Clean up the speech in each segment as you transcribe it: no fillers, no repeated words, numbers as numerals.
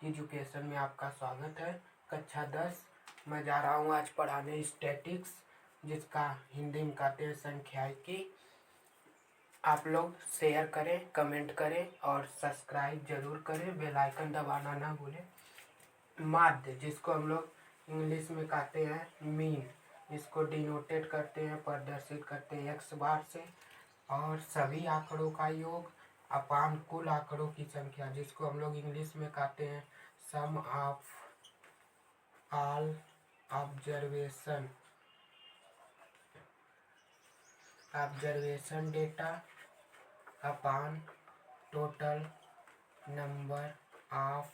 Education में आपका स्वागत है। कक्षा 10 मैं जा रहा हूँ आज पढ़ाने स्टैटिक्स, जिसका हिंदी में कहते हैं संख्याइकी। आप लोग शेयर करें, कमेंट करें और सब्सक्राइब जरूर करें, बेल आइकन दबाना ना भूलें। माध्य, जिसको हम लोग इंग्लिश में कहते हैं मीन, इसको डिनोटेड करते हैं, प्रदर्शित करते हैं एक्स बार से। और सभी आंकड़ों का योग अपान कुल आंकड़ों की संख्या, जिसको हम लोग इंग्लिश में कहते हैं sum of all observation data upon total number of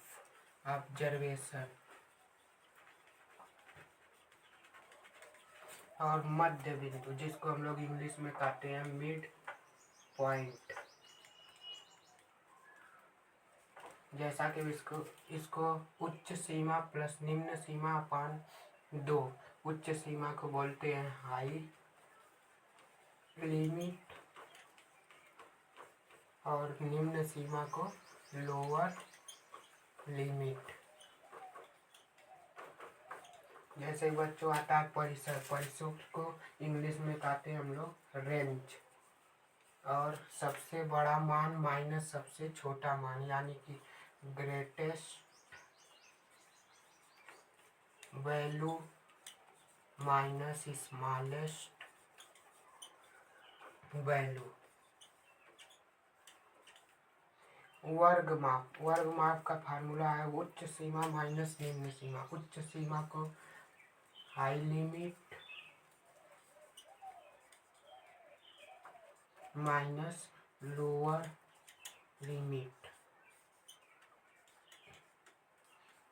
observation. और मध्य बिंदु, जिसको हम लोग इंग्लिश में कहते हैं मिड पॉइंट। जैसा कि इसको उच्च सीमा प्लस निम्न सीमा अपान 2। उच्च सीमा को बोलते हैं हाई लिमिट और निम्न सीमा को लोअर लिमिट। जैसे बच्चों आता है परिसर, परिसर को इंग्लिश में कहते हैं हम लोग रेंज। और सबसे बड़ा मान माइनस सबसे छोटा मान, यानी कि greatest value minus smallest value. वर्ग माप, वर्ग माप का फार्मूला है उच्च सीमा माइनस निम्न सीमा। उच्च सीमा को high limit minus lower limit.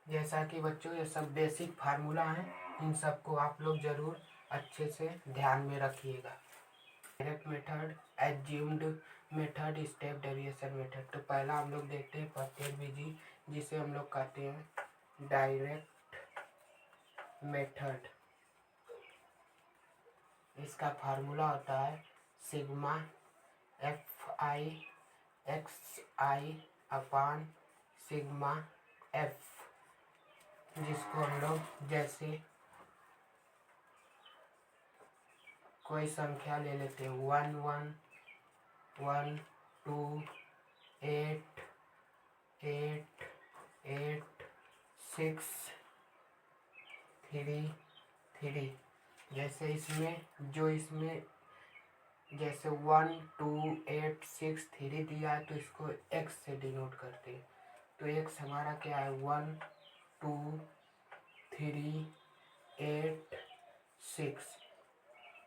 जैसा कि बच्चों ये सब बेसिक फार्मूला है, इन सबको आप लोग जरूर अच्छे से ध्यान में रखिएगा। Direct method, assumed method, step deviation method. तो पहला हम लोग देखते हैं प्रत्येक विधि, जिसे हम लोग कहते हैं डायरेक्ट मेथड। इसका फार्मूला होता है sigma F I x I upon sigma F, जिसको हम लोग जैसे कोई संख्या ले लेते हैं 1 1 1 2 8 8 8 6 3 3। जैसे इसमें जैसे 1 2 8 6 3 दिया है, तो इसको x से डिनोट करते हैं। तो x हमारा क्या है 1 2 3 8 6।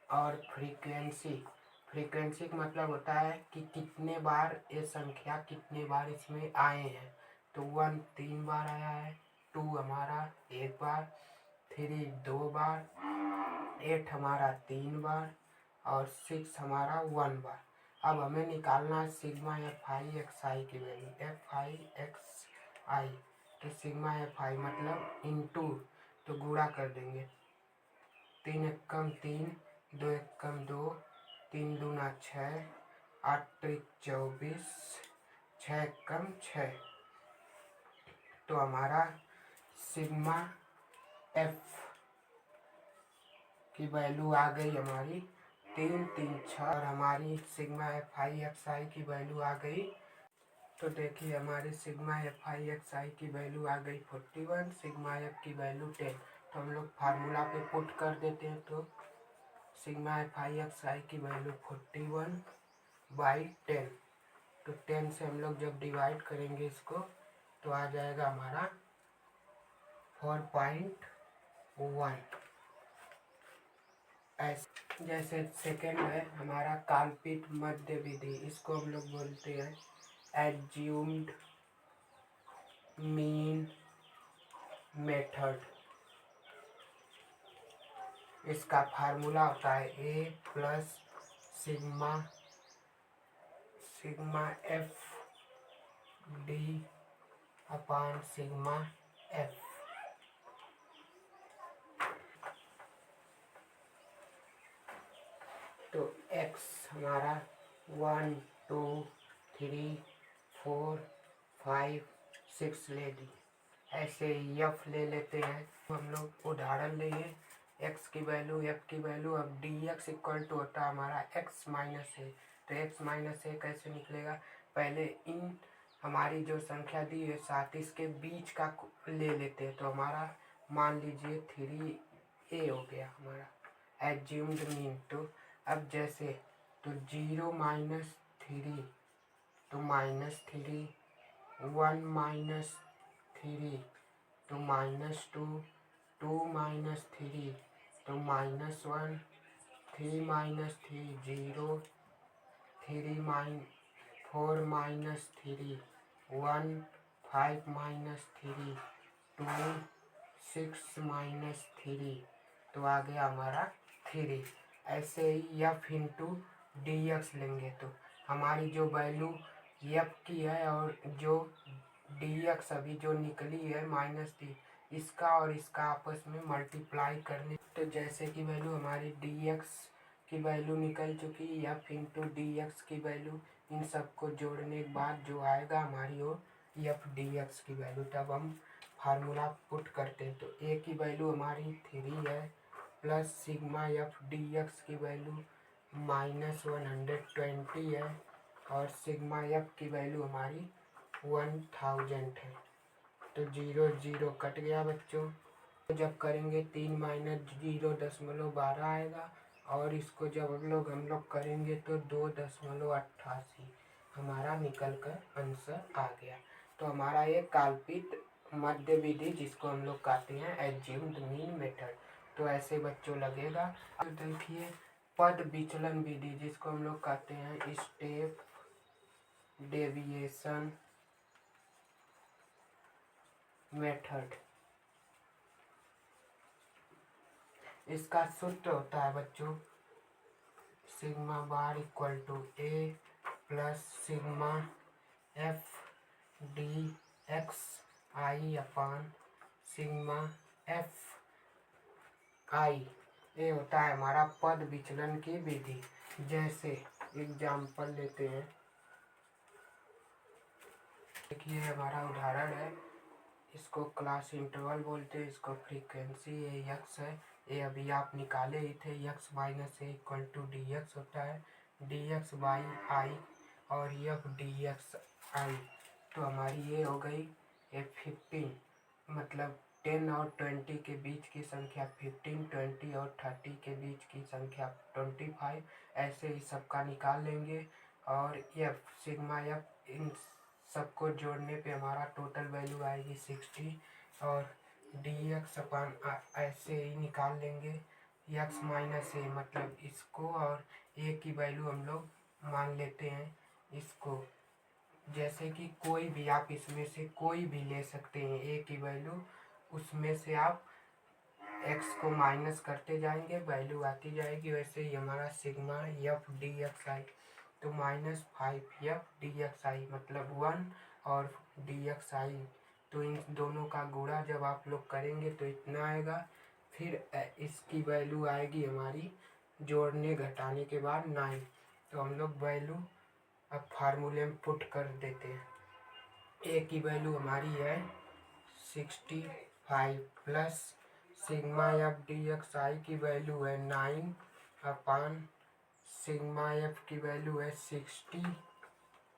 और फ्रीक्वेंसी का मतलब होता है कि कितने बार ये संख्या कितने बार इसमें आए हैं। तो 1 3 बार आया है, 2 हमारा 1 बार, 3 2 बार, 8 हमारा 3 बार और 6 हमारा 1 बार। अब हमें निकालना है sigma F I x I की वैल्यू। एफ आई एक्स आई, तो सिग्मा एफ आई मतलब इनटू, तो गुणा कर देंगे। 3 एकम 3, 2 एकम 2, 3 दूना 6, 8 त्रिक 24, 6 एकम 6। तो हमारा सिग्मा एफ की वैल्यू आ गई हमारी 3 3 6, और हमारी sigma F I x I की वैल्यू आ गई। तो देखिए हमारी sigma F I x I की वैल्यू आ गई 41, सिग्मा एफ की वैल्यू 10। तो हम लोग फार्मूला पे पुट कर देते हैं, तो sigma F I x I की वैल्यू 41/10। तो 10 से हम लोग जब डिवाइड करेंगे इसको, तो आ जाएगा हमारा 4.1। जैसे सेकेंड है हमारा काल्पित मध्य विधि, इसको हम लोग बोलते हैं एज्यूम्ड मीन मेथड। इसका फार्मूला होता है A plus sigma F D upon sigma F. तो x हमारा 1 2 3 4 5 6 ले ली। ऐसे एफ ले लेते हैं। हम लोग उदाहरण लेंगे एक्स की वैल्यू एफ की वैल्यू। अब डी एक्स इक्वल टू होता है हमारा एक्स माइनस ए। तो एक्स माइनस ए कैसे निकलेगा, पहले इन हमारी जो संख्या दी है साथ इसके बीच का ले लेते हैं। तो हमारा मान लीजिए 3a हो गया हमारा एज्यूम्ड मीन। तो अब जैसे तो 0 माइनस 3 तो -3, 1 माइनस 3 तो -2, 2 माइनस 3 तो -1, 3 माइनस 3 0, 4 माइनस 3 1, 5 माइनस 3 2, 6 माइनस 3 तो आ गया हमारा 3। ऐसे ही एफ इंटू डी एक्स लेंगे तो हमारी जो वैल्यू एफ की है और जो डी एक्स अभी जो निकली है -3, इसका और इसका आपस में मल्टीप्लाई करने। तो जैसे कि वैल्यू हमारी डी एक्स की वैल्यू निकल चुकी है, एफ इंटू डी एक्स की वैल्यू, इन सबको जोड़ने के बाद जो आएगा हमारी वो एफ डी एक्स की वैल्यू। तब हम फार्मूला पुट करते हैं। तो ए की वैल्यू हमारी 3 है plus sigma F D x की वैल्यू -120 है और सिग्मा एफ की वैल्यू हमारी 1000 है। तो 0 0 कट गया बच्चों। तो जब करेंगे 3 माइनस 0.12 आएगा और इसको जब हम लोग करेंगे तो 2.88 हमारा निकल कर आंसर आ गया। तो हमारा ये काल्पित मध्य विधि जिसको हम लोग कहते हैं एज्यूम्ड मीन मेथड। तो ऐसे बच्चों लगेगा। तो देखिए पद विचलन विधि जिसको हम लोग कहते हैं स्टेप डेविएशन मेथड। इसका सूत्र होता है बच्चों sigma bar equal to A plus sigma F D X I upon sigma F I. ये होता है हमारा पद विचलन की विधि। जैसे एग्जाम्पल लेते हैं, देखिए हमारा उदाहरण है, इसको क्लास इंटरवल बोलते हैं, इसको फ्रीक्वेंसी ये यक्स है। ये अभी आप निकाले ही थे, X minus A equal to D X होता है, डी एक्स बाई आई और एफ डी एक्स आई। तो हमारी ये हो गई ये 15, मतलब 10 और 20 के बीच की संख्या 15, 20 और 30 के बीच की संख्या 25। ऐसे ही सबका निकाल लेंगे और एफ सिग्मा एफ इन सबको जोड़ने पे हमारा टोटल वैल्यू आएगी 60 और डी एक्स अपान ऐसे ही निकाल लेंगे एक्स माइनस ए, मतलब इसको और ए की वैल्यू हम लोग मान लेते हैं इसको। जैसे कि कोई भी आप इसमें से कोई भी ले सकते हैं ए की वैल्यू, उसमें से आप एक्स को माइनस करते जाएंगे वैल्यू आती जाएगी। वैसे ही हमारा सिग्मा एफ डी एक्स आई तो -5 एफ डी एक्स आई मतलब 1 और डी एक्स आई। तो इन दोनों का गुणा जब आप लोग करेंगे तो इतना आएगा। फिर इसकी वैल्यू आएगी हमारी जोड़ने घटाने के बाद 9। तो हम लोग वैल्यू अब फार्मूले में पुट कर देते हैं। ए की वैल्यू हमारी है 65 plus sigma F D X I की वैल्यू है 9 अपान सिग्मा एफ की वैल्यू है 60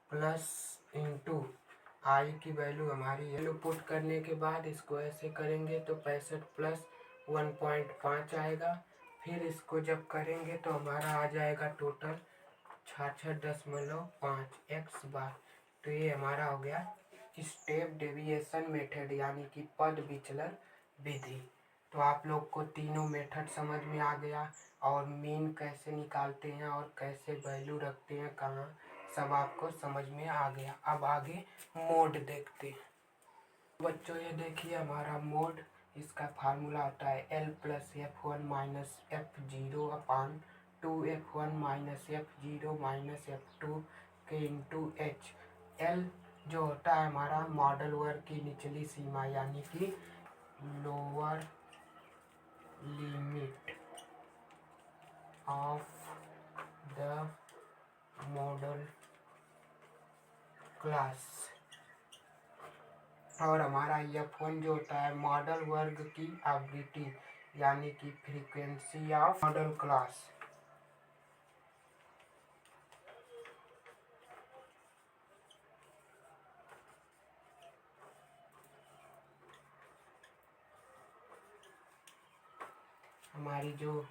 प्लस इंटू आई की वैल्यू हमारी वैल्यू पुट करने के बाद इसको ऐसे करेंगे तो 65 प्लस 1.5 आएगा। फिर इसको जब करेंगे तो हमारा आ जाएगा टोटल 66.5 एक्स बार। तो ये हमारा हो गया स्टेप डेविएशन मेथड यानी कि पद विचलन विधि। तो आप लोग को तीनों मेथड समझ में आ गया और मीन कैसे निकालते हैं और कैसे वैल्यू रखते हैं कहाँ, सब आपको समझ में आ गया। अब आगे मोड देखते हैं। बच्चों ये देखिए हमारा मोड, इसका फार्मूला होता है L plus F one minus F zero अपान 2f1 minus F zero minus f2 के इंटू एच। एल जो होता है हमारा मॉडल वर्ग की निचली सीमा यानी कि lower limit of the model class. और हमारा F1 जो होता है मॉडल वर्ग की आवृत्ति यानी कि फ्रीक्वेंसी ऑफ मॉडल क्लास। हमारी जो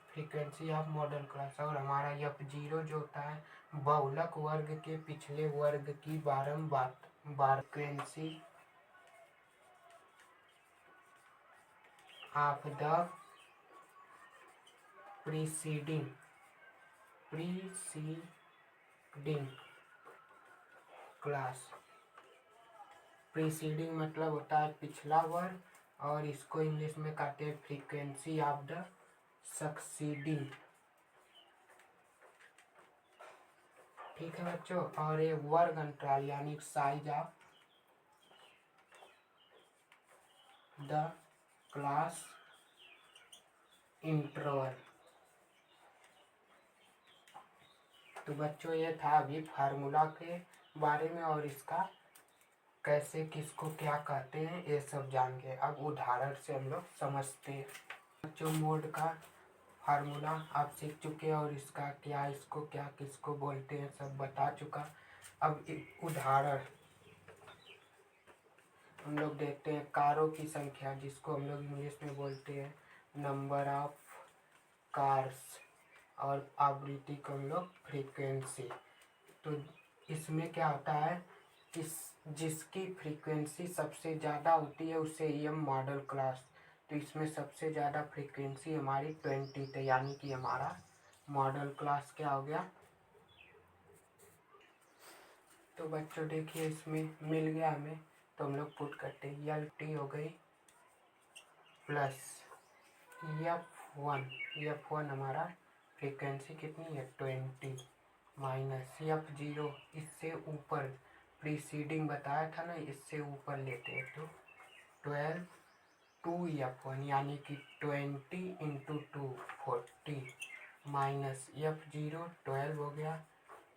फ्रीक्वेंसी ऑफ मॉडल क्लास। और हमारा F0 जो होता है बहुलक वर्ग के पिछले वर्ग की बारंबार frequency of the preceding class. Preceding मतलब होता है पिछला वर्ग, और इसको इंग्लिश में कहते हैं फ्रीक्वेंसी ऑफ द सक्सीडिंग। ठीक है बच्चों। और ये वर्ग अंतराल यानी size of the class interval. तो बच्चों ये था अभी फार्मूला के बारे में और इसका कैसे किसको क्या कहते हैं ये सब जान गए। अब उदाहरण से हम लोग समझते हैं। बच्चों मोड का फार्मूला आप सीख चुके हैं और इसका क्या, इसको क्या, किसको बोलते हैं सब बता चुका। अब उदाहरण हम लोग देखते हैं। कारों की संख्या जिसको हम लोग इंग्लिश में बोलते हैं नंबर ऑफ कार्स, और आवृत्ति को हम लोग फ्रीक्वेंसी। तो इसमें क्या होता है, जिसकी फ्रीक्वेंसी सबसे ज़्यादा होती है उसे EM मॉडल क्लास। तो इसमें सबसे ज़्यादा फ्रीक्वेंसी हमारी 20 थे, यानी कि हमारा मॉडल क्लास क्या हो गया। तो बच्चों देखिए इसमें मिल गया हमें, तो हम लोग पुट करते हैं LT हो गई प्लस F1 हमारा फ्रीक्वेंसी कितनी है 20 माइनस F0 इससे ऊपर प्रीसीडिंग बताया था ना, इससे ऊपर लेते हैं तो 12 2F1 यानी कि 20 इंटू 2 40 माइनस F0 12 हो गया।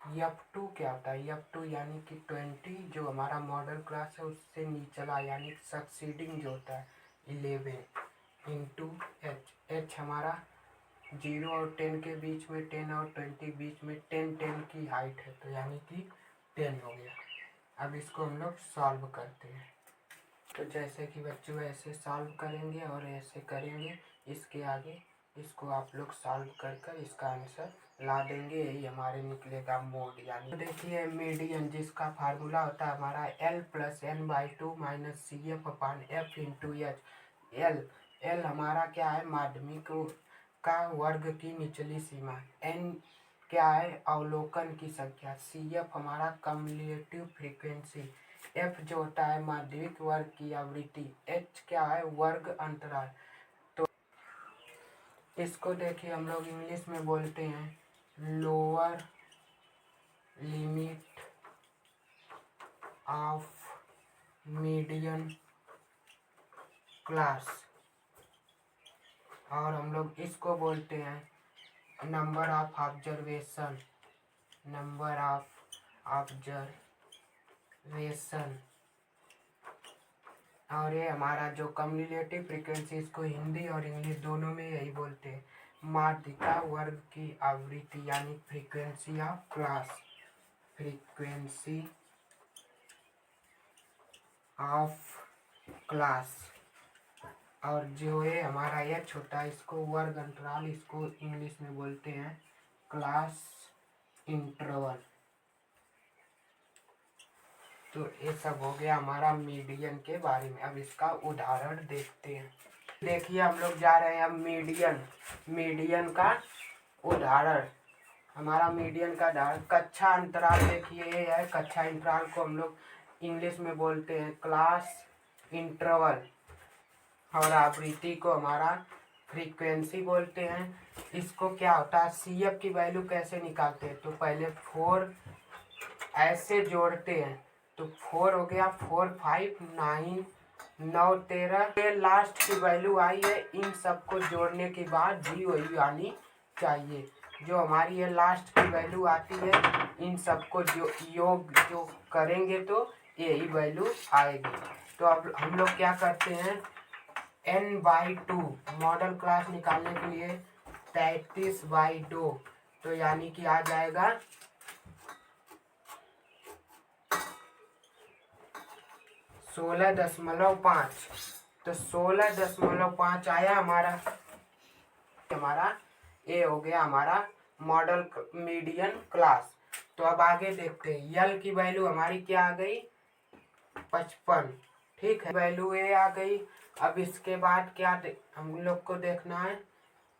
F2 क्या होता है, F2 यानी कि 20 जो हमारा मॉडल क्लास है उससे नीचला यानी सक्सीडिंग जो होता है 11 इंटू H हमारा 0 और 10 के बीच में 10 और 20 बीच में 10 की हाइट है, तो यानी कि 10 हो गया। अब इसको हम लोग सॉल्व करते हैं। तो जैसे कि बच्चों ऐसे सॉल्व करेंगे और ऐसे करेंगे, इसके आगे इसको आप लोग सॉल्व कर कर इसका आंसर ला देंगे, यही हमारे निकलेगा मोड। यानी तो देखिए मीडियन जिसका फार्मूला होता है हमारा L plus n/2 minus CF/F into H। L हमारा क्या है, माध्यमिक का वर्ग की निचली सीमा। n क्या है, अवलोकन की संख्या। CF हमारा कम्युलेटिव फ्रीक्वेंसी। F जो होता है माध्यमिक वर्ग की आवृत्ति। H क्या है, वर्ग अंतराल। तो इसको देखिए हम लोग इंग्लिश में बोलते हैं lower limit of median class, और हम लोग इसको बोलते हैं नंबर ऑफ ऑब्जर्वेशन। और ये हमारा जो कम्युलेटिव फ्रीक्वेंसी, इसको हिंदी और इंग्लिश दोनों में यही बोलते हैं माध्यिका वर्ग की आवृत्ति यानी frequency of class. Frequency of class. और जो ये हमारा H होता है इसको वर्ग अंतराल, इसको इंग्लिश में बोलते हैं क्लास इंटरवल। तो ये सब हो गया हमारा मीडियन के बारे में। अब इसका उदाहरण देखते हैं। देखिए हम लोग जा रहे हैं अब मीडियन का उदाहरण। हमारा मीडियन का उदाहरण कक्षा अंतराल देखिए ये है। कक्षा अंतराल को हम लोग इंग्लिश में बोलते हैं क्लास इंटरवल, और आवृत्ति को हमारा फ्रीक्वेंसी बोलते हैं। इसको क्या होता है, CF की वैल्यू कैसे निकालते हैं, तो पहले 4 ऐसे जोड़ते हैं, तो 4 हो गया, 4 5 9 9 13। ये लास्ट की वैल्यू आई है, इन सबको जोड़ने के बाद 0 आनी चाहिए। जो हमारी ये लास्ट की वैल्यू आती है, इन सबको जो योग जो करेंगे तो यही वैल्यू आएगी। तो अब हम लोग क्या करते हैं, n/2 मॉडल क्लास निकालने के लिए 33/2, तो यानी कि आ जाएगा 16.5। तो 16.5 आया हमारा ये हो गया हमारा मॉडल मीडियन क्लास। तो अब आगे देखते हैं, यल की वैल्यू हमारी क्या आ गई, 55। ठीक है, वैल्यू ए आ गई। अब इसके बाद क्या हम लोग को देखना है,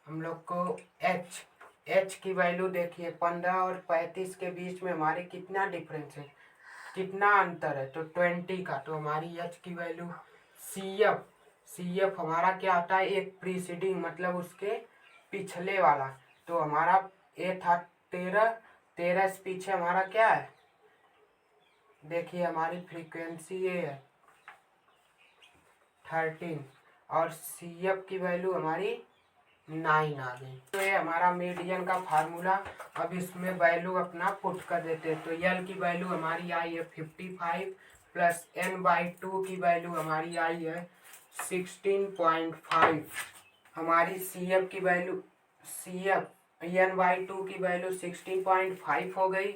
हम लोग को एच की वैल्यू देखिए, 15 और 35 के बीच में हमारे कितना डिफरेंस है, कितना अंतर है, तो 20 का। तो हमारी एच की वैल्यू सी एफ हमारा क्या आता है, एक प्रीसीडिंग मतलब उसके पिछले वाला। तो हमारा ए था 13 से पीछे हमारा क्या है, देखिए हमारी फ्रीक्वेंसी ये है 13 और सी एफ की वैल्यू हमारी 9 आ गई। तो ये हमारा मीडियन का फार्मूला। अब इसमें वैल्यू अपना पुट कर देते हैं। तो यल की वैल्यू हमारी आई है 55 प्लस n/2 की वैल्यू हमारी आई है 16.5। हमारी सी एफ की वैल्यू n/2 की वैल्यू 16.5 हो गई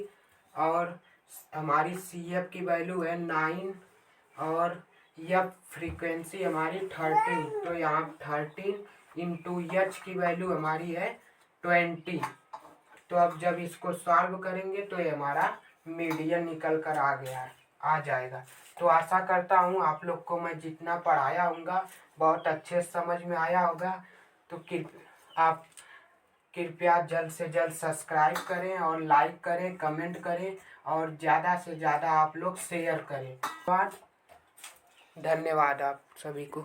और हमारी सी एफ की वैल्यू है 9 और यह फ्रीक्वेंसी हमारी 13। तो यहाँ 13 इंटू एच की वैल्यू हमारी है 20। तो अब जब इसको सॉल्व करेंगे तो ये हमारा मीडियन निकल कर आ जाएगा। तो आशा करता हूँ आप लोग को मैं जितना पढ़ाया होगा बहुत अच्छे समझ में आया होगा। तो आप कृपया जल्द से जल्द सब्सक्राइब करें और लाइक करें, कमेंट करें और ज़्यादा से ज़्यादा आप लोग शेयर करें। धन्यवाद आप सभी को।